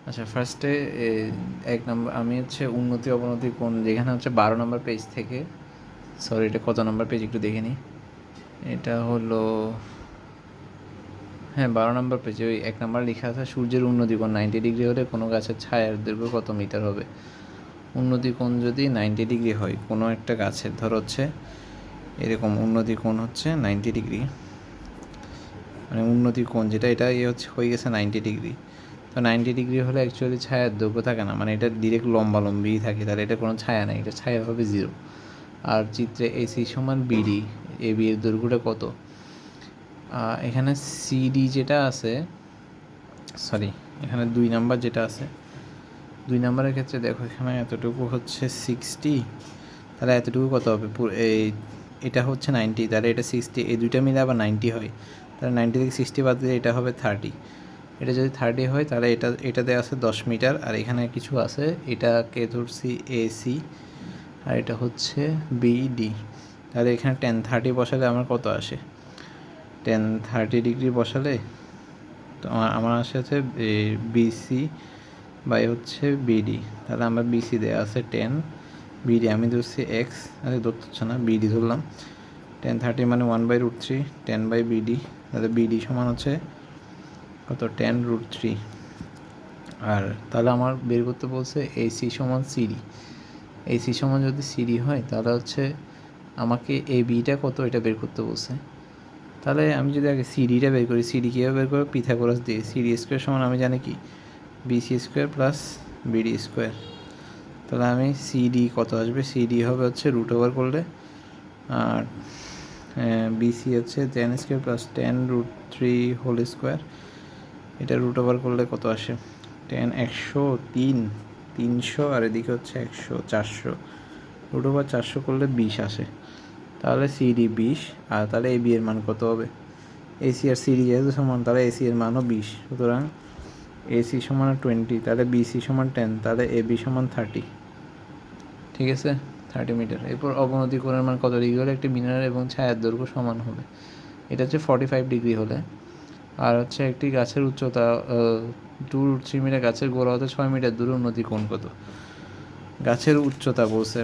আচ্ছা, ফার্স্টে এক নম্বর আমি হচ্ছে উন্নতি অবনতি কোণ, যেখানে হচ্ছে 12 নম্বর পেজ থেকে, সরি এটা কত নম্বর পেজ একটু দেখে নিই। এটা হলো, হ্যাঁ 12 নম্বর পেজে ওই 1 নম্বর লেখা আছে সূর্যের উন্নতি কোণ 90 ডিগ্রি হলে কোনো গাছের ছায়ার দৈর্ঘ্য কত মিটার হবে। উন্নতি কোণ যদি 90 ডিগ্রি হয় কোনো একটা গাছের, ধরো হচ্ছে এরকম উন্নতি কোণ হচ্ছে 90 ডিগ্রি, মানে উন্নতি কোণ যেটা এটা হচ্ছে হয়ে গেছে 90 ডিগ্রি। তো 90 ডিগ্রি হলে অ্যাকচুয়ালি ছায়ার দৈর্ঘ্য থাকে না, মানে এটা ডিরেক্ট লম্বালম্বিই থাকে, তাহলে এটা কোনো ছায়া নেই, এটা ছায়া হবে 0। আর চিত্রে এসি সমান বিডি, এ বি এর দৈর্ঘ্যটা কত। এখানে সিডি যেটা আছে, সরি এখানে 2 নাম্বার যেটা আছে, 2 নাম্বারের ক্ষেত্রে দেখো এখানে এতটুকু হচ্ছে 60, তাহলে এতটুকু কত হবে, এই এটা হচ্ছে 90, তাহলে এটা 60, এই দুইটা মিলে আবার 90 হয়, তাহলে 90 থেকে 60 বাদ দিলে এটা হবে 30। এটা যদি 30 হয় তাহলে এটাতে আছে 10 মিটার, আর এখানে কিছু আছে, এটাকে ধরছি এসি আর এটা হচ্ছে বিডি। তাহলে এখানে 10-30 বসালে আমার কত আসে, 10-30 ডিগ্রি বসালে তো আমার আসে হচ্ছে বিসি বাই হচ্ছে বিডি। তাহলে আমার বিসি দেওয়া আছে 10, বিডি আমি ধরছি এক্স, আরে ধরতে হচ্ছে না, বিডি ধরলাম। 10-30 মানে 1/√3, 10/BD, তাহলে বিডি সমান হচ্ছে কত, 10√3। আর তাহলে আমার বের করতে বলছে এসি সমান সিডি, এসি সমান যদি সিডি হয় তাহলে হচ্ছে আমাকে এ বিটা কত এটা বের করতে বলছে। তাহলে আমি যদি আগে সিডিটা বের করি, সিডি কীভাবে বের করবো, পিথাগোরাস দিয়ে। সিডি স্কোয়ার সমান আমি জানি কি, BC square plus BD square. তাহলে আমি সিডি কত আসবে, সিডি হবে হচ্ছে √ করলে, আর বিসি হচ্ছে 10 স্কোয়ার প্লাস 10√3 হোল স্কোয়ার, এটা √ করলে কত আসে, 10 100 3 300, আর এদিকে হচ্ছে 100 400, √ 400 করলে 20 আসে। তাহলে সিডি 20, আর তাহলে এবি এর মান কত হবে, এসি আর সিডি যেহেতু সমান তাহলে এসি এর মানও 20, সুতরাং এসি সমান 20, তাহলে বিসি সমান 10, তাহলে এবি সমান 30। ঠিক আছে, 30 মিটার। এরপর অবনতি কোণের মান কত ডিগ্রি হলে একটি মিনার এবং ছায়ার দৈর্ঘ্য সমান হবে। এটা হচ্ছে 45 ডিগ্রি হলে। আর হচ্ছে একটি গাছের উচ্চতা 2√3 মিটার, গাছের গোড়া হতে 6 মিটার দূরে উন্নতি কোণ কত। গাছের উচ্চতা বলছে,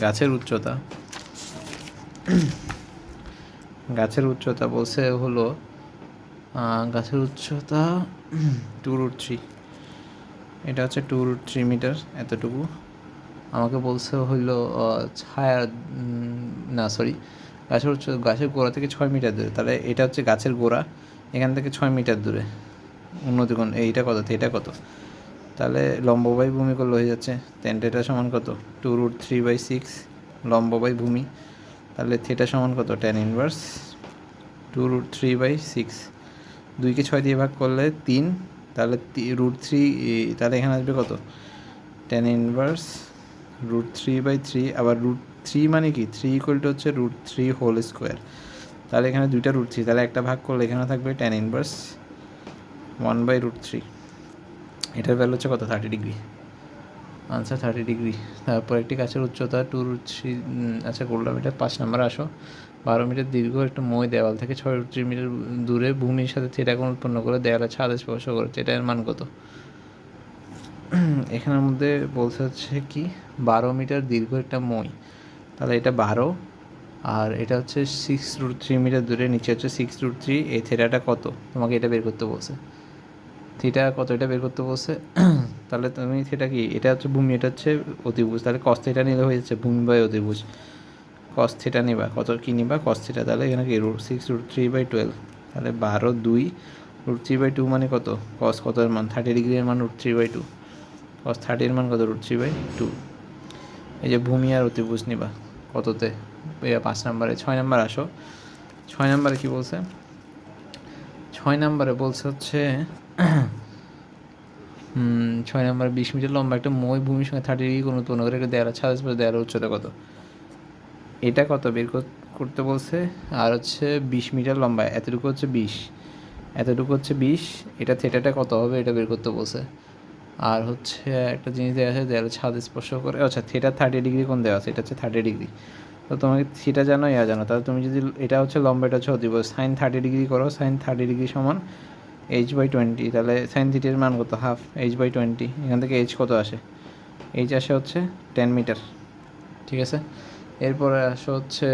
গাছের উচ্চতা গাছের উচ্চতা বলছে হলো, গাছের উচ্চতা 2√3, এটা হচ্ছে 2√3 মিটার এতটুকু। আমাকে বলছে হইলো ছায়া, না সরি, গাছের গোড়া থেকে 6 মিটার দূরে, তাহলে এটা হচ্ছে গাছের গোড়া, এখান থেকে 6 মিটার দূরে উন্নতি কোণ, এইটা কত, থিটা কত। তাহলে লম্ব বাই ভূমি করলে হয়ে যাচ্ছে থিটা সমান কত, 2√3/6 লম্ব বাই ভূমি, তাহলে থিটা সমান কত, tan ইনভার্স 2√3/6, 2কে 6 দিয়ে ভাগ করলে 3, তাহলে √3, তাহলে এখানে আসবে কত, tan ইনভার্স √3/3, আবার √3 মানে কি, 3 হচ্ছে √3 হোল স্কোয়ার, তাহলে এখানে দুইটা √3, তাহলে একটা ভাগ করলে এখানে থাকবে tan ইনভার্স 1/√3, এটার ভ্যালু হচ্ছে কত, 30 ডিগ্রি। Answer 30 degree. তারপর একটি গাছের উচ্চতা 2√3, আচ্ছা করলাম এটা। 5 নাম্বার আসো, 12 মিটার দীর্ঘ একটা মই দেওয়াল থেকে 6√3 মিটার দূরে ভূমির সাথে থিটা কোণ উৎপন্ন করে দেওয়ালে ছাদ স্পর্শ করেছে, এটার মান কত। এখানের মধ্যে বলতে হচ্ছে কি, 12 মিটার দীর্ঘ একটা মই, তাহলে এটা 12, আর এটা হচ্ছে 6√3 মিটার দূরে, নিচে হচ্ছে 6√3, এই থিটাটা কত তোমাকে এটা বের করতে বলছে, থিটা কত এটা বের করতে বলছে। তাহলে তুমি থিটা কি, এটা হচ্ছে ভূমি, এটা হচ্ছে অতিভুজ, তাহলে কস থিটা নিলে হয়ে যাচ্ছে ভূমি বাই অতিভুজ, কস থিটা নিবা, কত কী নিবা, কস থিটা, তাহলে এখানে কি 6√3/12, তাহলে 12 2 √3/2 মানে কত, কস কত এর মান, 30 ডিগ্রি এর মান √3/2, কস 30 এর মান কত, √3/2। এই যে ভূমি আর অতিভুজ নিবা কততে, 5 নাম্বারে। 6 নাম্বার আসো, 6 নাম্বারে কী বলছে, 6 নাম্বারে বলছে হচ্ছে 6 নাম্বার 20 মিটার লম্বা একটা মই ভূমির সঙ্গে 30 ডিগ্রি কোণ উৎপন্ন করে একটা দেয়ালের ছাদ স্পর্শ, দেয়ালের উচ্চতা কত, এটা কত বের করতে বলছে। আর হচ্ছে 20 মিটার লম্বা, এতটুকু হচ্ছে 20, এতটুকু হচ্ছে 20, এটা থিটাটা কত হবে এটা বের করতে বলছে। আর হচ্ছে একটা জিনিস দেওয়া আছে, দেয়ালের ছাদ স্পর্শ করে, আচ্ছা থিটা 30 ডিগ্রি কোণ দেওয়া আছে, এটা হচ্ছে 30 ডিগ্রি। তো তোমাকে থিটা জানো, ইয়া জানো, তাহলে তুমি যদি এটা হচ্ছে লম্বা, এটা হচ্ছে অতিভুজ, সাইন 30 ডিগ্রি করো, সাইন 30 ডিগ্রি সমান h/20, তাহলে সাইন থিটার মান কত? Half h/20। এখান থেকে h কত আসে? h আসে হচ্ছে 10 মিটার, ঠিক আছে। এরপরে আসে হচ্ছে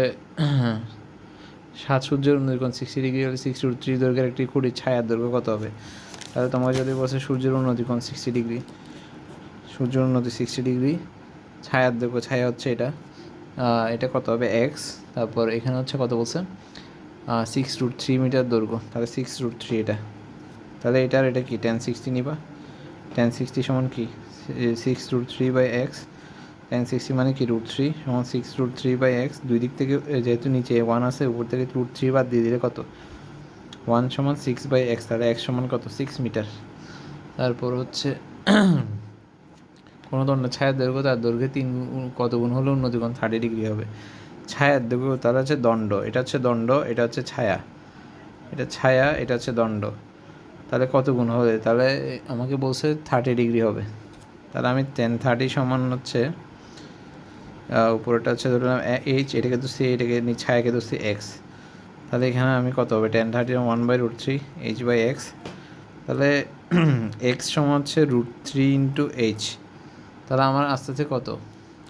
7 সূর্যের উন্নতিকোণ 60 ডিগ্রি হলে 6√3 দৈর্ঘ্যের একটি খুঁটির ছায়ার দৈর্ঘ্য কত হবে? তাহলে তোমাকে যদি বলছে সূর্যের উন্নতিকোণ 60 ডিগ্রি, সূর্যের উন্নতি 60 ডিগ্রি, ছায়ার দৈর্ঘ্য, ছায়া হচ্ছে এটা, এটা কত হবে? এক্স। তারপর এখানে হচ্ছে কত বলছে? 6√3 মিটার দৈর্ঘ্য, তাহলে 6√3 এটা, তাহলে এটা আর এটা কি? 1060 নিবা। 1060 সমান কি? 6√3/x। 1060 মানে কি? √3 সমান 6√3/x। দুই দিক থেকে যেহেতু নিচে 1 আছে, উপর থেকে √3 বাদ দিয়ে দিলে কত? 1 সমান 6/x, তাহলে x সমান কত? 6 মিটার। তারপর হচ্ছে কোনো ধরনের ছায়ার দৈর্ঘ্য তার দৈর্ঘ্যে 3 কত গুণ হলে উন্নতিকোণ 30 ডিগ্রি হবে? ছায়ার দৈর্ঘ্য তাহলে হচ্ছে দণ্ড, এটা হচ্ছে দণ্ড, এটা হচ্ছে ছায়া, এটা ছায়া, এটা হচ্ছে দণ্ড, তাহলে কত গুণ হবে? তাহলে আমাকে বলছে 30 ডিগ্রি হবে। তাহলে আমি 1030 সমান হচ্ছে উপরেটা হচ্ছে ধরলাম এইচ, এটাকে তো সি, এটাকে ছায়াকে তো সি এক্স, তাহলে এখানে আমি কত হবে? 1030 1/√3 h/x, তাহলে এক্স সমান হচ্ছে √3 ইন্টু এইচ। তাহলে আমার আস্তে আস্তে কত?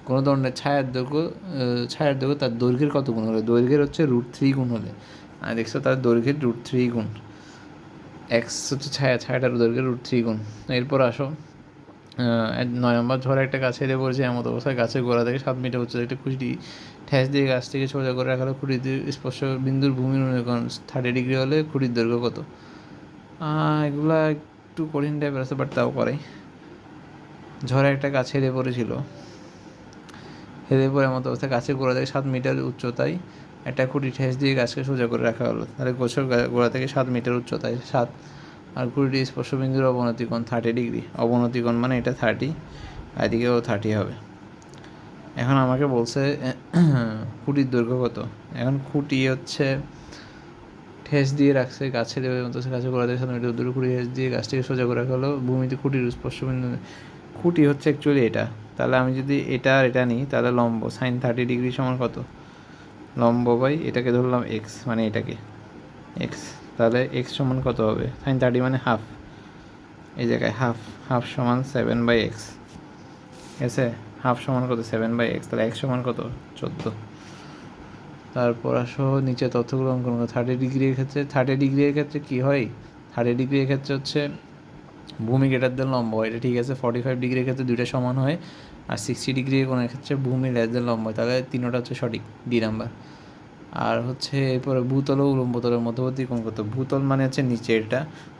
কোনো ধরনের ছায়ার দৈর্ঘ্য তার দৈর্ঘ্যের কত গুণ হলে? দৈর্ঘ্যের হচ্ছে √3 গুণ হলে, আর দেখছো তার দৈর্ঘ্যের √3 গুণ, এক্স হচ্ছে ছায়া, ছায়াটার দৈর্ঘ্যের √3 গুণ। এরপর আসো 9 নম্বর, ঝড়ে একটা গাছে এলে পড়েছে, এমত অবস্থায় গাছের গোড়া থেকে 7 মিটার উচ্চতায় একটা খুঁটি ঠেস দিয়ে গাছটিকে সোজা করে রাখা হলো। খুঁটিতে স্পর্শ বিন্দুর ভূমির অনুকরণ 30 ডিগ্রি হলে খুঁটির দৈর্ঘ্য কত? এগুলা একটু কঠিন টাইপের আছে, বাট তাও করে। ঝড়ে একটা গাছ হেলে পড়েছিল, হেলে পড়ে এমত অবস্থায় গাছের গোড়া থেকে 7 মিটার উচ্চতায় একটা খুঁটি ঠেস দিয়ে গাছকে সোজা করে রাখা হলো। তাহলে গোছের গোড়া থেকে 7 মিটার উচ্চতায় 7, আর খুঁটিটি স্পর্শবিন্দুর অবনতিকোণ 30 ডিগ্রি। অবনতিকোণ মানে এটা 30, আর এদিকেও 30 হবে। এখন আমাকে বলছে খুঁটির দৈর্ঘ্য কত? এখন খুঁটি হচ্ছে ঠেস দিয়ে রাখছে গাছের গাছের গোড়া থেকে 7 মিটার দূরে, খুঁটি ঠেস দিয়ে গাছটিকে সোজা করে রাখা হলো। ভূমিতে খুঁটির স্পর্শবিন্দু, খুঁটি হচ্ছে অ্যাকচুয়ালি এটা, তাহলে আমি যদি এটা আর এটা নিই, তাহলে লম্ব সাইন 30 ডিগ্রি সমান কত? লম্ব বাই এটাকে ধরলাম এক্স, মানে এটাকে এক্স, তাহলে এক্স সমান কত হবে? সাইন 30 মানে হাফ, এই জায়গায় হাফ, হাফ সমান 7/x, ঠিক আছে। হাফ সমান কত? 7/x, তাহলে এক্স সমান কত? 14। তারপর আসো নিচে তথ্যগুলো অঙ্কন করো। 30 ডিগ্রির ক্ষেত্রে কী হয়? 30 ডিগ্রির ক্ষেত্রে হচ্ছে ভূমি গ্রেটার দেন লম্ব হয়, এটা ঠিক আছে। 45 ডিগ্রির ক্ষেত্রে দুইটা সমান হয়, আর 60 ডিগ্রি কোণের ক্ষেত্রে ভূমি লেস দেন লম্ব হয়, তাহলে তিনটা হচ্ছে সঠিক, ডি নাম্বার। আর হচ্ছে এরপরে ভূতল ও উলম্ব তলের মধ্যবর্তী কোণ কত? ভূতল মানে হচ্ছে নিচে এটা,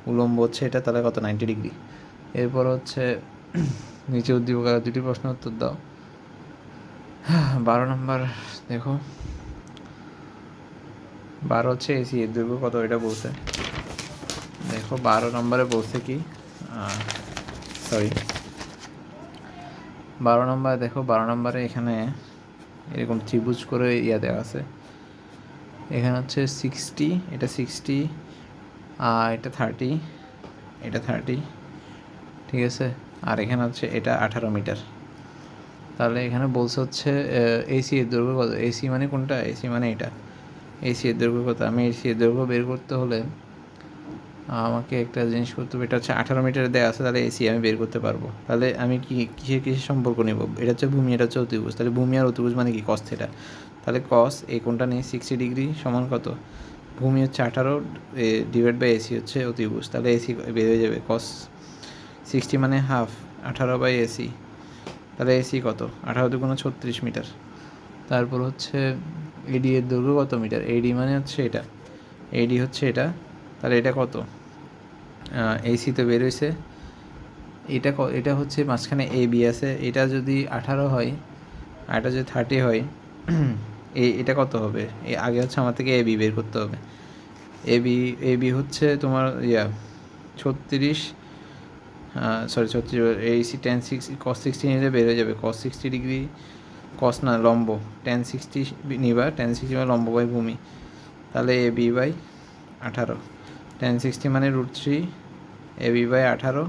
উলম্ব হচ্ছে এটা, তাহলে কত? 90 ডিগ্রি। এরপর হচ্ছে নিচে উদ্দীপক আর দুটি প্রশ্ন উত্তর দাও। 12 নম্বর দেখো, 12 হচ্ছে এসি এর দৈর্ঘ্য কত এটা বলছে। দেখো 12 নম্বরে বলছে কি, সরি 12 নম্বরে দেখো, 12 নম্বরে এখানে এরকম ত্রিভুজ করে ইয়া দেওয়া আছে। এখানে হচ্ছে 60, এটা 60, এটা 30, এটা 30, ঠিক আছে। আর এখানে হচ্ছে এটা 18 মিটার। তাহলে এখানে বলছে হচ্ছে এসি এর দৈর্ঘ্য কত? এসি মানে কোনটা? এসি মানে এটা, এসি এর দৈর্ঘ্য কত? আমি এসি এর দৈর্ঘ্য বের করতে হলে আমাকে একটা জিনিস করতে হবে, এটা হচ্ছে 18 মিটার দেওয়া আছে, তাহলে এসি আমি বের করতে পারবো। তাহলে আমি কিসের সম্পর্ক নেব? এটা হচ্ছে ভূমি, এটা হচ্ছে অতিভুজ, তাহলে ভূমি আর অতিভুজ মানে কি? Cos theta. তাহলে কস এই কোণটা নিয়ে 60 ডিগ্রি সমান কত? ভূমি হচ্ছে 18 ডিভাইড বাই এসি হচ্ছে অতিভুজ, তাহলে এসি বের হয়ে যাবে কস 60 মানে হাফ 18/এসি, তাহলে এসি কত? 18 দুগুণ 36 মিটার। তারপর হচ্ছে এডি এর দৈর্ঘ্য কত মিটার? এডি মানে হচ্ছে এটা, এডি হচ্ছে এটা, তাহলে এটা কত? এসি তো বের হয়েছে, এটা হচ্ছে মাঝখানে এ বি আছে, এটা যদি 18 হয় আর এটা যদি 30 হয়, এটা কত হবে? আগে হচ্ছে আমার থেকে এ বি বের করতে হবে। এ বি হচ্ছে তোমার 36, সরি 36, এসি 1060 cos 60 নিলে বের হয়ে যাবে cos 60 ডিগ্রি, cos না লম্ব 1060 নিবা, 1060 মানে লম্ব বাই ভূমি, তাহলে এ বি বাই 18, 1060 মানে √3, এ বি বাই 18,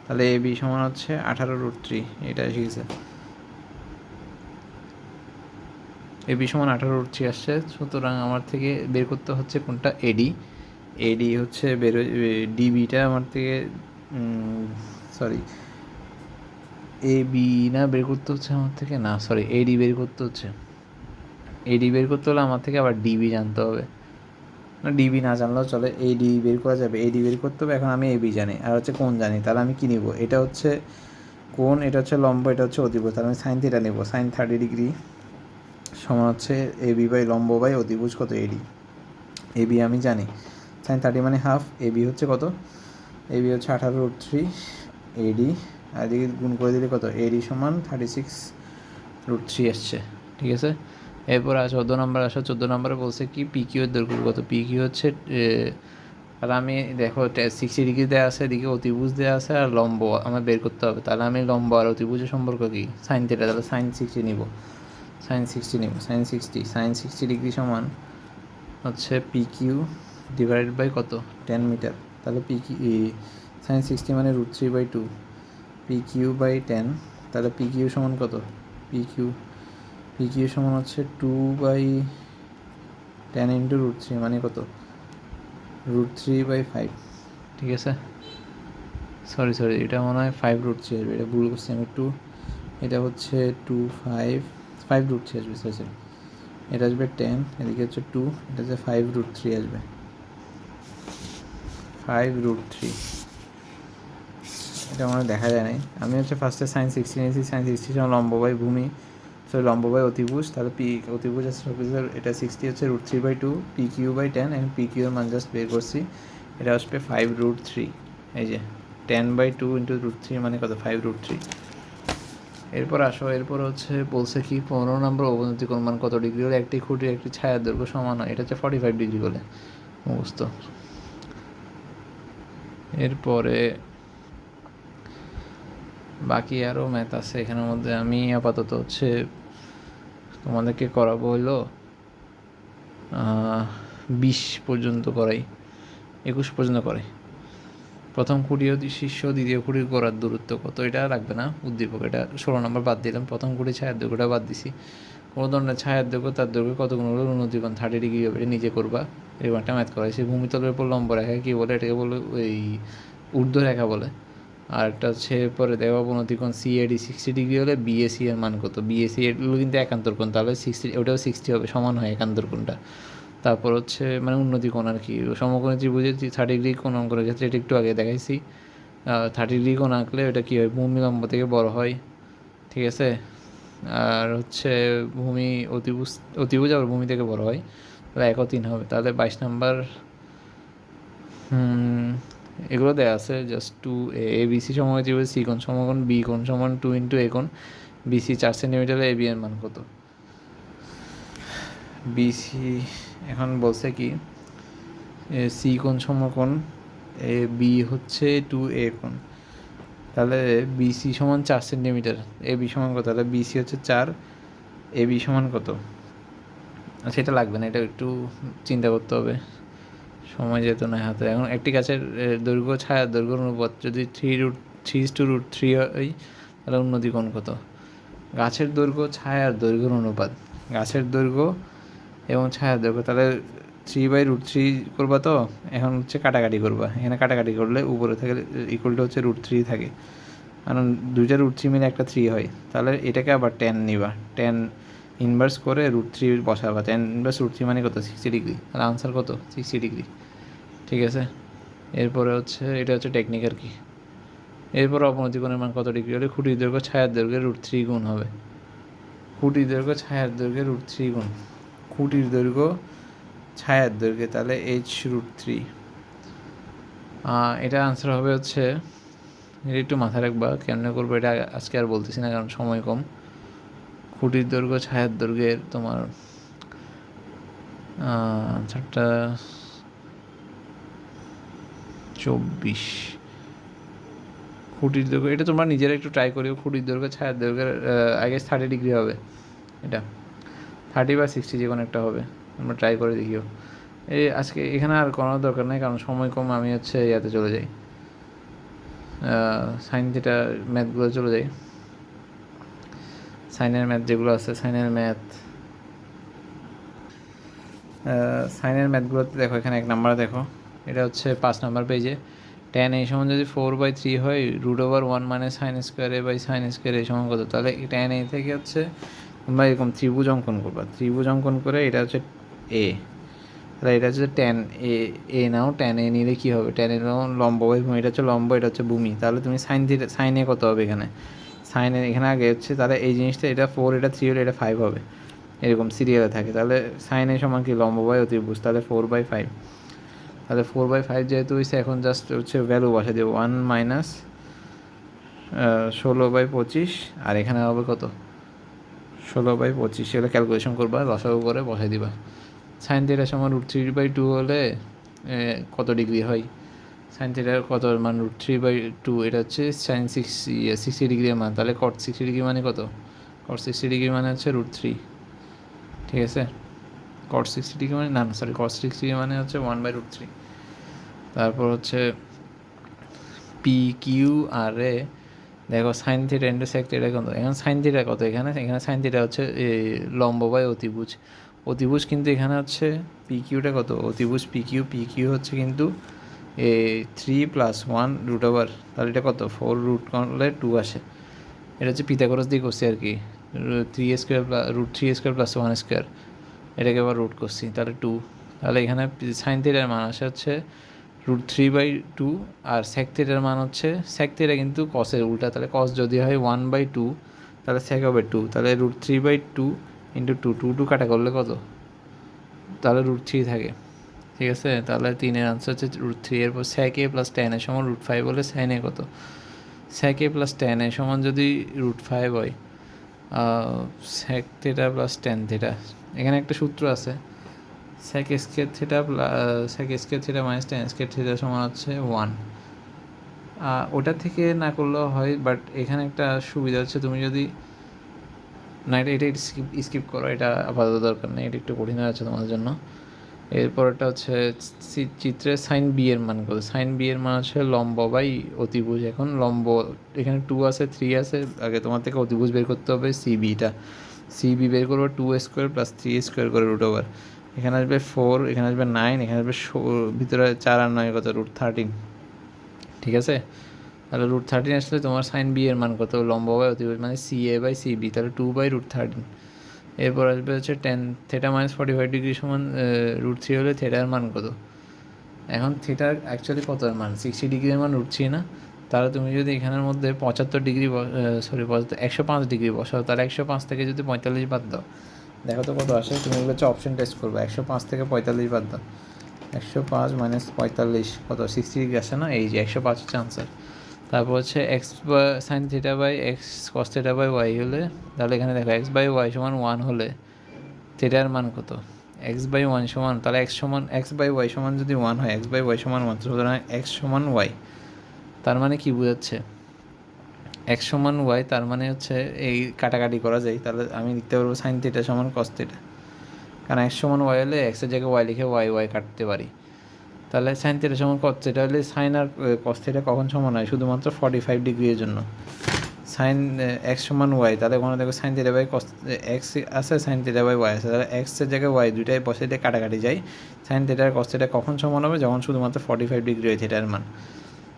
তাহলে এ বি সমান হচ্ছে 18√3, এটা এসে গেছে। এ বি সমান 18√3 আসছে, সুতরাং আমার থেকে বের করতে হচ্ছে কোনটা? এডি। এডি হচ্ছে বেরো, ডিবিটা আমার থেকে সরি এ বি না বের করতে হচ্ছে আমার থেকে, না সরি এডি বের করতে হচ্ছে। এডি বের করতে হলে আমার থেকে আবার ডিবি জানতে হবে, না ডিবি না জানলেও চলে, এডি বের করা যাবে, এডি বের করতে হবে। এখন আমি এবি জানি আর হচ্ছে কোণ জানি, তাহলে আমি কী নিব, এটা হচ্ছে কোণ, এটা হচ্ছে লম্ব, এটা হচ্ছে অতিভুজ, তাহলে আমি সাইন থিটা নেব। সাইন 30° সমান হচ্ছে এবি বাই লম্ব বাই অতিভুজ কত এডি। এবি আমি জানি সাইন 30 মানে হাফ, এবি হচ্ছে কত, এবি হচ্ছে 18√3 এডি, আর এদিকে গুণ করে দিলে কত, এডি সমান 36√3 আসছে, ঠিক আছে। এরপর 14 নম্বর আসো, 14 নম্বরে বলছে কি পি কিউ এর দৈর্ঘ্য কত, পি কিউ হচ্ছে, তাহলে আমি দেখো 60° দেওয়া আছে, এদিকে অতিভুজ দেওয়া আছে আর লম্ব আমার বের করতে হবে, তাহলে আমি লম্ব আর অতিভুজের সম্পর্ক কি, সাইন থিটা, তাহলে সাইন 60 নিব, সাইন 60 নিব, সাইন 60 সমান হচ্ছে পি কিউ ডিভাইডেড বাই কত 10 মিটার, তাহলে পি কিউ সাইন 60 মানে √3/2 পি কিউ বাই 10, তাহলে পি কিউ সমান কত, পি কিউ সমান হচ্ছে 2/10 ইন্টু √3 মানে কত, √3/5, ঠিক আছে। সরি এটা মনে হয় 5√3 আসবে, এটা ভুল করছি আমি একটু, এটা হচ্ছে 5√3 আসবে, সরি এটা আসবে 10, এদিকে হচ্ছে 2, এটা হচ্ছে 5√3 আসবে, 5√3, এটা আমার দেখা যায় নাই। আমি হচ্ছে ফার্স্টে সাইন 60 নিয়েছি, সাইন 60 সমান লম্ব বাই ভূমি, সরি লম্ব বাই অতিভুজ, তাহলে পি অতিভুজ আছে সবকিছু, এটা 60 হচ্ছে √3/2 পি কিউ বাই 10, এখন পি কিউ এর মান জাস্ট বের করছি, এটা আসবে 5√3, এই যে 10/2 ইন্টু √3 মানে কত, 5√3। এরপর আসো, এরপর হচ্ছে বলছে কি 15 নম্বর অবনতি কোণ মান কত ডিগ্রি হলে একটি খুঁটির একটি ছায়ার দৈর্ঘ্য সমান হয়, এটা হচ্ছে 45° বলে মুখস্থ। এরপরে বাকি আরও ম্যাথ আছে এখানের মধ্যে, আমি আপাতত হচ্ছে তোমাদেরকে করাবো হলো 20 পর্যন্ত করাই, 21 পর্যন্ত করাই। প্রথম খুঁটি শীর্ষ, দ্বিতীয় খুঁটির গোড়ার দূরত্ব কত, এটা লাগবে না উদ্দীপক, এটা 16 নম্বর বাদ দিলাম। প্রথম খুঁটি ছায়ার দৈর্ঘ্যটা বাদ দিছি, কোনো ধরনের ছায়ার দৈর্ঘ্য তার দৈর্ঘ্য কত গুণ হলো উন্নতিকোণ 30° হবে, এটা নিজে করবা। এরকম একটা ম্যাথ করাইছি। ভূমিতলের উপর লম্ব রেখা কী বলে, এটাকে বলে ওই ঊর্ধ্ব রেখা বলে। আর একটা হচ্ছে পরে দেখো অবনতিকোণ সিএডি 60° হলে বিএসি এর মান কত, বিএসি এগুলো কিন্তু একান্তর কোণ, তাহলে 60, ওটাও 60 হবে, সমান হয় একান্তর কোণটা। তারপর হচ্ছে মানে উন্নতিকোণ আর কি, সমকোণী ত্রিভুজের 30° কোণ অঙ্কনের ক্ষেত্রে এটা একটু আগে দেখাইছি, 30° কোণ আঁকলে ওটা কী হয়, ভূমি লম্ব থেকে বড় হয়, ঠিক আছে। আর হচ্ছে ভূমি অতিভুজ আবার ভূমি থেকে বড় হয়, তাহলে 1 ও 3 হবে, তাহলে 22 নাম্বার এগুলো দেওয়া আছে জাস্ট 2 এ বি সি সমকোণী ত্রিভুজ সি কোণ সমকোণ বি কোণ সমান 2 ইন্টু এ কোণ, বিসি 4 সেন্টিমিটার, এ বি এর মান কত, বিসি এখন বলছে কি সি কোণ সমকোণ এ বি হচ্ছে 2a কোণ, তাহলে বিসি সমান 4 সেন্টিমিটার, এ বি সমান কত, তাহলে বিসি হচ্ছে 4, এ বি সমান কত, আচ্ছা এটা লাগবে না, এটা একটু চিন্তা করতে হবে, সময় যেত না হাতে। এখন একটি গাছের দৈর্ঘ্য ছায়ার দৈর্ঘ্যের অনুপাত যদি 3:√3 হয়, তাহলে উন্নতি কোণ কত, গাছের দৈর্ঘ্য ছায়ার দৈর্ঘ্যের অনুপাত, গাছের দৈর্ঘ্য এবং ছায়ার দৈর্ঘ্য, তাহলে 3/√3 করবা, তো এখন হচ্ছে কাটাকাটি করবা, এখানে কাটাকাটি করলে উপরে থেকে ইকুয়ালটা হচ্ছে √3 থাকে, কারণ দুইটা √3 মিলে একটা 3 হয়, তাহলে এটাকে আবার 10 নিবা, 10 ইনভার্স করে √3 বসাবা, 10 ইনভার্স √3 মানে কত 60°, তাহলে আনসার কত 60°, ঠিক আছে। এরপরে হচ্ছে এটা হচ্ছে টেকনিক আর কি। এরপর অবনতি কোণের মান কত ডিগ্রি হলে খুঁটির দৈর্ঘ্য ছায়ার দৈর্ঘ্যের √3 গুণ হবে, খুঁটির দৈর্ঘ্য ছায়ার দৈর্ঘ্যের √3 গুণ, খুঁটির দৈর্ঘ্য ছায়ার দৈর্ঘ্যে, তাহলে h√3, এটা আনসার হবে হচ্ছে, এটা একটু মাথায় রাখবা কেমনে করবো, এটা আজকে আর বলতেছি না কারণ সময় কম। খুঁটির দৈর্ঘ্য ছায়ার দৈর্ঘ্যের তোমার আনসারটা 24, খুঁটির দৈর্ঘ্য, এটা তোমরা নিজেরা একটু ট্রাই করিও, খুঁটির দৈর্ঘ্য ছায়ার দৈর্ঘ্যের আই গেস 30° হবে, এটা 30 বা 60 যে কোনো একটা হবে, তোমরা ট্রাই করে দেখিও। এই আজকে এখানে আর কোনো দরকার নেই কারণ সময় কম, আমি হচ্ছে ইয়াতে চলে যাই, সাইন যেটা ম্যাথগুলো চলে যাই, সাইনের ম্যাথ যেগুলো আছে, সাইনের ম্যাথগুলোতে দেখো, এখানে 1 নাম্বারে দেখো এটা হচ্ছে 5 নাম্বার পেজে। tan a সমান যদি 4/3 হয় √1 মানে sin square a by sin square a সমান কত? তাহলে tan a থেকে হচ্ছে তোমরা এরকম ত্রিভুজ অঙ্কন করবা, ত্রিভুজ অঙ্কন করে এটা হচ্ছে a, তাহলে এটা হচ্ছে tan a now, tan a নিলে কী হবে? tan a নাও লম্ব বাই ভূমি, এটা হচ্ছে লম্ব, এটা হচ্ছে ভূমি, তাহলে তুমি sin a কত হবে এখানে? sin a এখানে আগে হচ্ছে, তাহলে এই জিনিসটা এটা 4, এটা 3 হলে এটা 5 হবে, এরকম সিরিয়ালে থাকে। তাহলে sin a সমান কি? লম্ব বাই অতিভুজ, তাহলে 4/5। তাহলে 4/5 যেহেতু হয়েছে, এখন জাস্ট হচ্ছে ভ্যালু বসে দেবো 1 মাইনাস 16/25, আর এখানে হবে কত? 16/25, এগুলো ক্যালকুলেশন করবা, লসাগু করে বসাই দিবা। সাইন থিটা সমান √3/2 হলে কত ডিগ্রি হয়? সাইন থিটার কত মান? √3/2, এটা হচ্ছে সাইন 60 ডিগ্রির মান, তাহলে কট 60 ডিগ্রি মানে কত? কট 60 ডিগ্রি মানে হচ্ছে √3, ঠিক আছে? কট 60 ডিগ্রি মানে না সরি, কট 60 ডিগ্রি মানে হচ্ছে 1/√3। তারপর হচ্ছে পি কিউ আর এ, দেখো sine theta into sec theta কত? এখন সাইন থিটা কত এখানে? এখানে সাইন থিটা হচ্ছে লম্ব বাই অতিভুজ, অতিভুজ কিন্তু এখানে হচ্ছে পি কিউটা কত? অতিভুজ পি কিউ হচ্ছে কিন্তু 3 + 1 √, তাহলে এটা কত? 4 রুট করলে 2 আসে। এটা হচ্ছে পিথাগোরাস দিয়ে করছি আর কি, 3² √3² + 1², এটাকে আবার রুট করছি, তাহলে 2। তাহলে এখানে সাইন থিটার মান আসে হচ্ছে √3/2, আর সেক থিটার মান হচ্ছে, সেক থিটা কিন্তু কসের উল্টা, তাহলে কস যদি হয় 1/2 তাহলে সেক হবে 2, তাহলে √3/2 ইন্টু 2 কাটা করলে কত? তাহলে √3 থাকে, ঠিক আছে? তাহলে 3-এর আনসার হচ্ছে √3। এরপর সেক a + tan a সমান √5 হলে সাইন a কত? সেক a + tan a সমান যদি √5 হয়, সেক থিটা + tan থিটা, এখানে একটা সূত্র আছে, sec square theta sec square theta minus tan square theta সমান হচ্ছে 1। ওটা থেকে না করলেও হয়, বাট এখানে একটা সুবিধা হচ্ছে, তুমি যদি না এটা স্কিপ করো, এটা আপাতত দরকার নেই, এটা একটু কঠিন হয়ে আছে তোমাদের জন্য। এরপরটা হচ্ছে চিত্রে সাইন বি এর মান কত? সাইন বি এর মান হচ্ছে লম্ব বাই অতিভুজ। এখন লম্ব এখানে 2 আছে 3 আছে, আগে তোমার থেকে অতিভুজ বের করতে হবে সিবিটা, সিবি বের করবো 2² + 3² করে √, এখানে আসবে 4, এখানে আসবে 9, এখানে আসবে ভিতরে 4 আর 9 কত? √13, ঠিক আছে? তাহলে √13 আসলে তোমার সাইন বি এর মান কত? লম্ব বাই অতিভুজ মানে CA/CB, তাহলে 2/√13। এরপর আসবে হচ্ছে tan থিটা মাইনাস 45 ডিগ্রি সমান √3 হলে থিটার মান কত? এখন থিটার অ্যাকচুয়ালি কত এর মান? 60 ডিগ্রির মান √3 না? তাহলে তুমি যদি এখানের মধ্যে 75 ডিগ্রি 105 ডিগ্রি বসাও, তাহলে 105 থেকে যদি 45 বাদ দাও, দেখো তো কত আসে? তুমি এগুলো হচ্ছে অপশন টেস্ট করবে, 105 থেকে 45 বাদ দাও, 105 মাইনাস 45 কত? 60 ডিগ্রি আসে না? এই যে 105 হচ্ছে আনসার। তারপর হচ্ছে এক্স বা sine theta by x cos theta by y হলে, তাহলে এখানে দেখো x/y সমান 1 হলে থিটার মান কত? x/1 সমান, তাহলে x/y সমান যদি 1 হয়, x/y সমান 1, সুতরাং x সমান y, তার মানে কি বোঝাচ্ছে? x সমান y, তার মানে হচ্ছে এই কাটাকাটি করা যায়, তাহলে আমি লিখতে পারবো সাইন থিটা সমান কস থিটা, কারণ x সমান y হলে এক্সের জায়গায় y লিখে y কাটতে পারি। তাহলে সাইন থিটা সমান কস থিটা হলে সাইন আর কস থিটা কখন সমান হয়? শুধুমাত্র 45 ডিগ্রির জন্য। সাইন এক্স সমান ওয়াই, তাহলে ওখানে দেখো sine theta by cos x আছে, সাইন থিটা বাই ওয়াই আছে, তাহলে এক্সের জায়গায় ওয়াই দুইটাই বসে দিয়ে কাটাকাটি যায়। সাইন থিটা আর কস থিটা কখন সমান হবে? যখন শুধুমাত্র 45 ডিগ্রি হয় থিটার মান,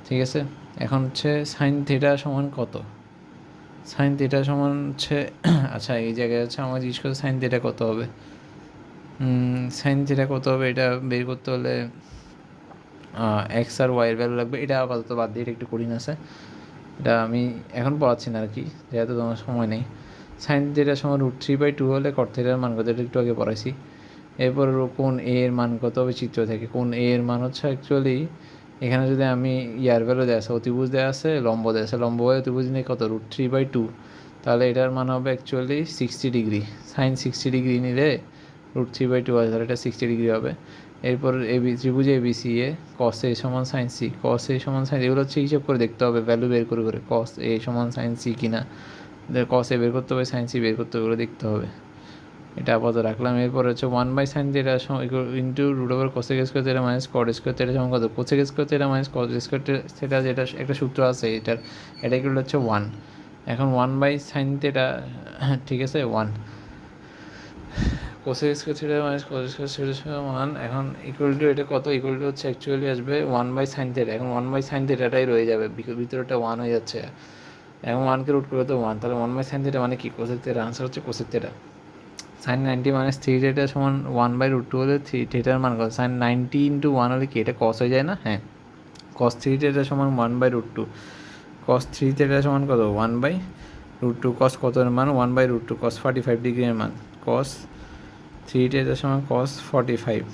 ঠিক আছে? এখন হচ্ছে সাইন থিটা সমান কত? সাইন থিটা সমান হচ্ছে আচ্ছা এই জায়গায় হচ্ছে আমার জিজ্ঞেস করতে সাইন থিটা কত হবে? সাইন থিটা কত হবে এটা বের করতে হলে এক্স আর ওয়াইয়ের ভ্যালু লাগবে, এটা আপাতত বাদ দিয়ে, এটা একটু কঠিন আছে, এটা আমি এখন পড়াচ্ছি না আর কি, যেহেতু তোমার সময় নেই। সাইন থিটার সমান √3/2 হলে কট থিটার মান কত? এটা একটু আগে পড়াইছি। এরপর কোণ এ এর মান কত হবে চিত্র থেকে? কোণ এ এর মান হচ্ছে অ্যাকচুয়ালি এখানে যদি আমি ইয়ার ভ্যালু দেওয়া আছে, অতিভুজ দেওয়া আছে, লম্ব দেওয়া আছে, লম্ব বাই অতিভুজ নিয়ে কত? √3/2, তাহলে এটার মান হবে অ্যাকচুয়ালি 60 ডিগ্রি। সাইন 60 ডিগ্রি নিলে √3/2 আছে, তাহলে এটা 60 ডিগ্রি হবে। এরপর ত্রিভুজ ABC এ কস এ সমান সাইন সি, কস এ সমান সাইন, এগুলো হচ্ছে হিসাব করে দেখতে হবে, ভ্যালু বের করে করে কস এ সমান সাইন সি কিনা, কস এ বের করতে হবে, সাইন সি বের করতে হবে, ওগুলো দেখতে হবে। এটা আপাতত রাখলাম। এরপর হচ্ছে 1/sin theta into √, cosec square theta minus cot square theta সমান কত? Cosec square theta minus cot square theta, যেটা একটা সূত্র আছে এটা এগুলো হচ্ছে 1। এখন 1/sin থিটা, ঠিক আছে 1, cosec square theta minus cosec square থিটার সমান এখন ইকুয়াল টু এটা কত ইকুয়াল টু হচ্ছে অ্যাকচুয়ালি আসবে 1/sin থিটা। এখন 1/sin থিটাটাই রয়ে যাবে, ভিতরেটা 1 হয়ে যাচ্ছে। এখন 1কে রুট করলে তো 1, তাহলে 1/sin থিটা মানে কি কোসেক থিটা, আনসার হচ্ছে cosec theta. sin 90 minus 3 theta সমান 1/√2 হলে থিটার মান কত? sin 90 ইন্টু 1 হলে কি এটা কস হয়ে যায় না? হ্যাঁ, cos 3 থিটা সমান 1/√2, cos 3 থিটা সমান কত? 1/√2, cos কত এর মান? 1/√2, cos 45 ডিগ্রির মান, cos 3 থিটা সমান cos 45,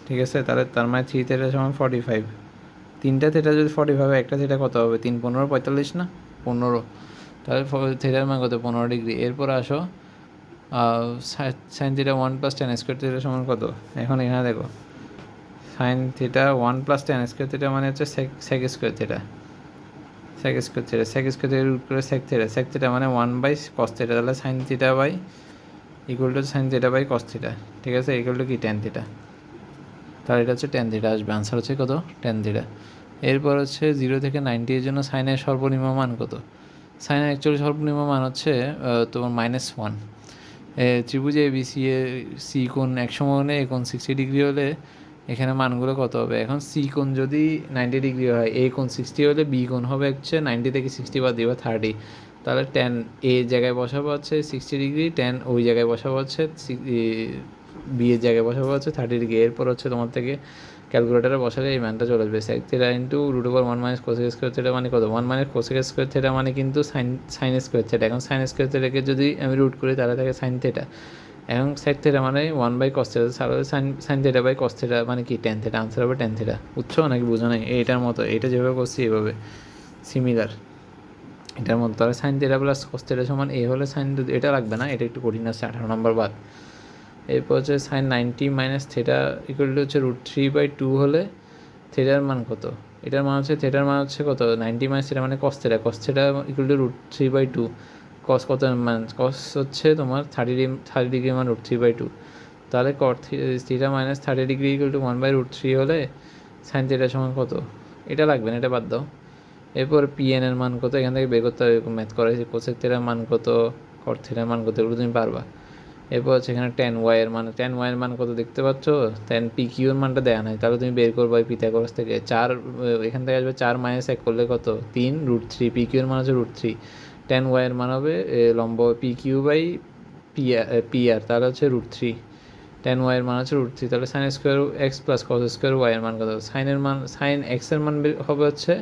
ঠিক আছে? তাহলে তার মানে 3 থিটা সমান 45, তিনটা থিটা যদি 45 হয় একটা থিটা কত হবে? 3 15 45 না? 15, তাহলে থিটার মান কত? 15 ডিগ্রি। এরপর আসো sine theta 1 + tan square theta সমান কত? এখন এখানে দেখো sine theta 1 + tan square theta মানে হচ্ছে sec square theta, sec square theta, sec square theta root করে সেক থিটা মানে 1/cos থিটা, তাহলে sine theta by equal to sine theta by cos theta, ঠিক আছে? ইকুয়াল টু কি? tan theta. তাহলে এটা হচ্ছে tan থিটা আসবে, আনসার হচ্ছে কত? tan theta. এরপর হচ্ছে 0 থেকে 90 এর জন্য সাইনের সর্বনিম্ন মান কত? সাইনের অ্যাকচুয়ালি সর্বনিম্ন মান হচ্ছে তোমার -1। ত্রিভুজে এবিসি এ সি কোণ 100 মানে এ কোণ 60 ডিগ্রি হলে এখানে মানগুলো কত হবে? এখন সি কোণ যদি 90 ডিগ্রি হয়, এ কোণ 60 হলে বি কোণ হবে হচ্ছে 90 থেকে 60 বাদ দিবা 30, তাহলে ট্যান এ জায়গায় বসাবো হচ্ছে 60 ডিগ্রি, ট্যান ওই জায়গায় বসাবো হচ্ছে বি এর জায়গায় বসাবো হচ্ছে 30 ডিগ্রি। এরপর হচ্ছে তোমার থেকে ক্যালকুলেটারে বসালে এই মানটা চলে আসবে sec theta into √1 - cosec square theta মানে কত? 1 - কোসেক স্কোয়ার থিটা মানে কিন্তু সাইন স্কোয়ার থিটা। এখন সাইন স্কোয়ার থিটাকে যদি আমি রুট করি তাহলে থাকে সাইন থিটা। এখন সেক থিটা মানে 1/cos থিটা, তাহলে sine theta by cos theta মানে কি? tan থিটা, আনসার হবে tan থিটা। বুঝছো নাকি বুঝো নাই? এইটার মতো, এটা যেভাবে করছি এভাবে সিমিলার এটার মতো। তাহলে sine theta plus cos theta সমান এ হলে সাইন, এটা লাগবে না, এটা একটু কঠিন আছে, 18 নম্বর বাদ। এরপর হচ্ছে sine 90 minus theta equal to হচ্ছে √3/2 হলে থিটার মান কত? এটার মান হচ্ছে, থিটার মান হচ্ছে কত? 90 মাইনাস থিটা মানে cos theta, cos theta equal two √3/2, cos কত মান? cos হচ্ছে তোমার 30 ডিগ্রি মান √3/2, তাহলে cot theta minus 30 degree equal to 1/√3 হলে সাইন থিটা সমান কত? এটা লাগবে না, এটা বাদ দাও। এরপর পিএন এর মান কত এখান থেকে বের করতে হবে, এরকম ম্যাথ করাইছি। কোসেক থিটার মান কত, কট থিটার মান কত, এগুলো তুমি পারবা। এরপর হচ্ছে এখানে tan y এর মান, tan y এর মান কত দেখতে পাচ্ছ? tan PQ এর মানটা দেওয়া নাই, তাহলে তুমি বের করবা পিথাগোরাস থেকে। 4 এখান থেকে আসবে 4 - 1 করলে কত? 3 √3, PQ এর মান হচ্ছে √3, tan y এর মান হবে লম্ব PQ বাই PR, তাহলে হচ্ছে √3, tan y এর মান হচ্ছে √3, তাহলে sine square x plus cos square y এর মান কত? সাইনের মান, সাইন x এর মান হবে হচ্ছে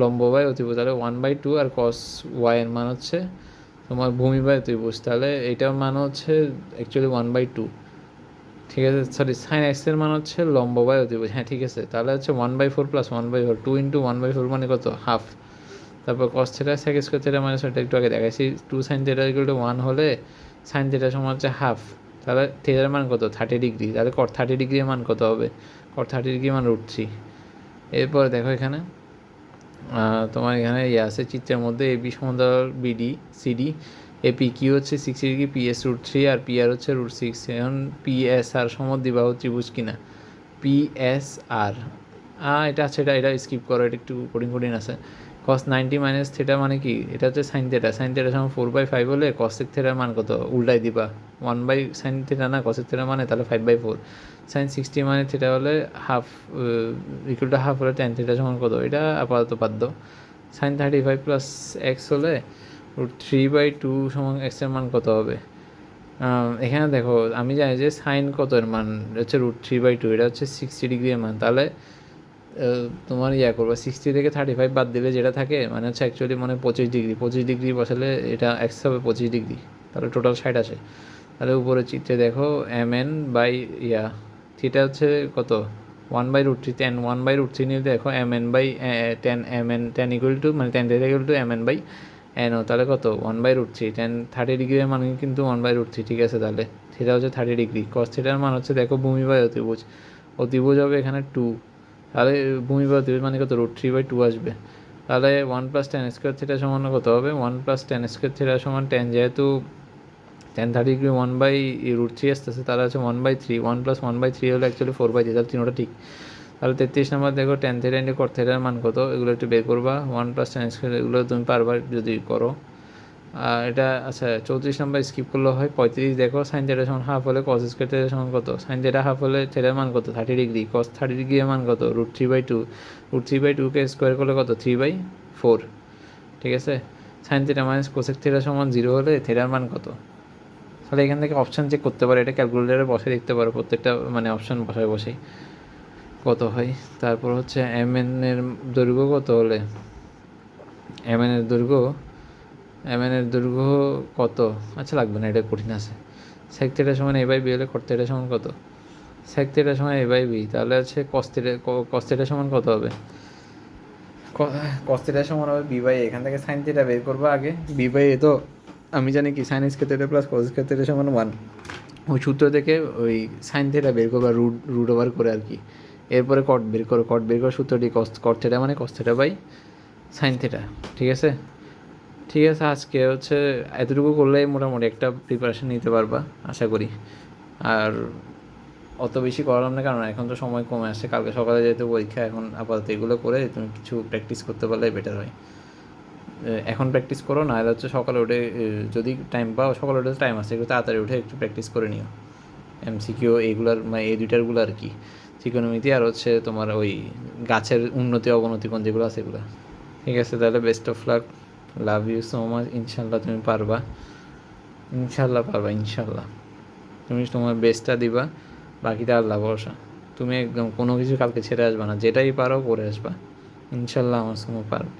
লম্ব বাই অতিভুজ, তাহলে 1/2, আর cos y এর মান হচ্ছে তোমার ভূমি বাই ত্রিভুজ, তাহলে এটার মান হচ্ছে অ্যাকচুয়ালি 1/2, ঠিক আছে? সরি, সাইন এক্স এর মান হচ্ছে লম্ব বাই অতিভুজ, হ্যাঁ ঠিক আছে। তাহলে হচ্ছে 1/4 প্লাস 1/4, 2 ইন্টু 1/4 মানে কত? হাফ। তারপর cos theta sec square theta মানে সেটা একটু আগে দেখাইছি, 2 সাইন থিটা ইকুয়াল টু 1 হলে সাইন থিটা সমান হচ্ছে হাফ, তাহলে থিটার মান কত? 30 ডিগ্রি, তাহলে cot 30 ডিগ্রির মান কত হবে? cot 30 ডিগ্রি মান √3। এরপর দেখো এখানে তোমার এখানে ইয়ে আছে চিত্রের মধ্যে, এবি সমান্তরাল বিডি সিডি, এপি কিউ হচ্ছে 60 ডিগ্রি, পিএস √3 আর পিআর হচ্ছে √6। এখন পিএসআর সমদ্বিবাহু ত্রিভুজ কিনা? পিএসআর এটা আছে, এটা স্কিপ করো, এটা একটু কঠিন আছে। cos 90 মাইনাস থিটা মানে কি? এটা হচ্ছে সাইন থিটা, সাইন থিটা সমান 4/5 হলে কসেক থিটার মান কত? উল্টাই দিবা, 1/sin থিটা না কসেক থিটা মানে, তাহলে 5/4। সাইন 60 মানে থিটা হলে হাফ ইকুয়াল টু হাফ হলে tan থিটা সমান কত? এটা আপাতত বাধ্য। সাইন 35 প্লাস এক্স হলে √3/2 সমান এক্স এর মান কত হবে? এখানে দেখো আমি জানি যে সাইন কত এর মান হচ্ছে √3/2, এটা হচ্ছে 60 ডিগ্রি এর মান, তাহলে তোমার ইয়া করবা 60 থেকে 35 বাদ দিলে যেটা থাকে মানে হচ্ছে অ্যাকচুয়ালি মানে 25 ডিগ্রি বসালে এটা এক্স হবে 25 ডিগ্রি, তাহলে টোটাল 60 আসে। তাহলে উপরে চিত্রে দেখো mn বাই থিটা হচ্ছে কত? 1/√3, tan 1/√3 নিয়ে দেখো mn by tan mn, tan equal to মানে tan theta equal to mn by nও, তাহলে কত? 1/√3, tan 30 ডিগ্রির মান কিন্তু 1/√3, ঠিক আছে? তাহলে থিটা হচ্ছে 30 ডিগ্রি, cos থিটার মান হচ্ছে দেখো ভূমি বাই অতিভুজ, অতিভুজ হবে এখানে 2, তাহলে ভূমি বাই অতিভুজ মানে কত? √3/2 আসবে। তাহলে 1 + tan স্কোয়ার থিটা সমান কত হবে? 1 + tan স্কোয়ার থিটা সমান tan, যেহেতু tan 30 ডিগ্রি 1/√3 আসতেছে, তাহলে হচ্ছে 1/3, 1 + 1/3 হলে অ্যাকচুয়ালি 4/3, তাহলে তিনোটা ঠিক। তাহলে 33 নম্বর দেখো tan থিটা ইন্টু cot থিটার মান কত, এগুলো একটু বের করবা। 1 + tan স্কোয়ার, এগুলো তুমি পারবা যদি করো। এটা আচ্ছা 34 নাম্বার স্কিপ করলে হয় 35। দেখো সাইন থিটা সমান হাফ হলে কস স্কোয়ার থিটা সমান কত? সাইন থিটা হাফ হলে থিটার মান কত? 30 ডিগ্রি। কস 30 ডিগ্রি এর মান কত? √3/2। √3/2 কে স্কোয়ার করলে কত? 3/4। ঠিক আছে, sine theta minus cosec theta সমান 0 হলে থিটার মান কত? তাহলে এখান থেকে অপশান চেক করতে পারো, এটা ক্যালকুলেটারে বসে দেখতে পারো, প্রত্যেকটা মানে অপশান বসায় বসেই কত হয়। তারপর হচ্ছে এম এন এর দৈর্ঘ্য কত হলে, এম এন এর দৈর্ঘ্য কত? আচ্ছা লাগবে না, এটা কঠিন আছে। সেক থিটা সমান a/b হলে কট থিটা সমান কত? সেক থিটা সমান a/b, তাহলে হচ্ছে কস থিটা সমান কত হবে? কস থিটা সমান হবে b/a। এখান থেকে সাইন থিটা বের করবো আগে। b/a তো আমি জানি কি, sign square theta plus cos square theta সমান 1। ওই সূত্র থেকে ওই সাইন থিটা বের করবা রুট ওভার করে আর কি। এরপরে কট বের করো, কট বের করার সূত্রটি কট থিটা মানে cos theta by sine theta. ঠিক আছে, ঠিক আছে, আজকে হচ্ছে এতটুকু করলেই মোটামুটি একটা প্রিপারেশন নিতে পারবা আশা করি। আর অত বেশি করালাম না, কারণ এখন তো সময় কমে আসছে, কালকে সকালে যেহেতু পরীক্ষা। এখন আপাতত এগুলো করে তুমি কিছু প্র্যাকটিস করতে পারলে বেটার হয়। এখন প্র্যাকটিস করো, না হলে হচ্ছে সকালে উঠে যদি টাইম পাও, সকালে উঠে টাইম আছে, একটু তাড়াতাড়ি উঠে একটু প্র্যাকটিস করে নিও। এমসিকিউ এইগুলার মানে এই দুইটারগুলো আর কি, ত্রিকোণমিতি আর হচ্ছে তোমার ওই গাছের উন্নতি অবনতি কোণ যেগুলো আছে এগুলো। ঠিক আছে, তাহলে best of luck, love you so much. ইনশাল্লাহ তুমি পারবা, ইনশাল্লাহ পারবা, ইনশাল্লাহ। তুমি তোমার বেস্টটা দিবা, বাকিটা আল্লাহ ভরসা। তুমি একদম কোনো কিছু কালকে ছেড়ে আসবা না, যেটাই পারো করে আসবা, ইনশাল্লাহ আমার সঙ্গে পারবে।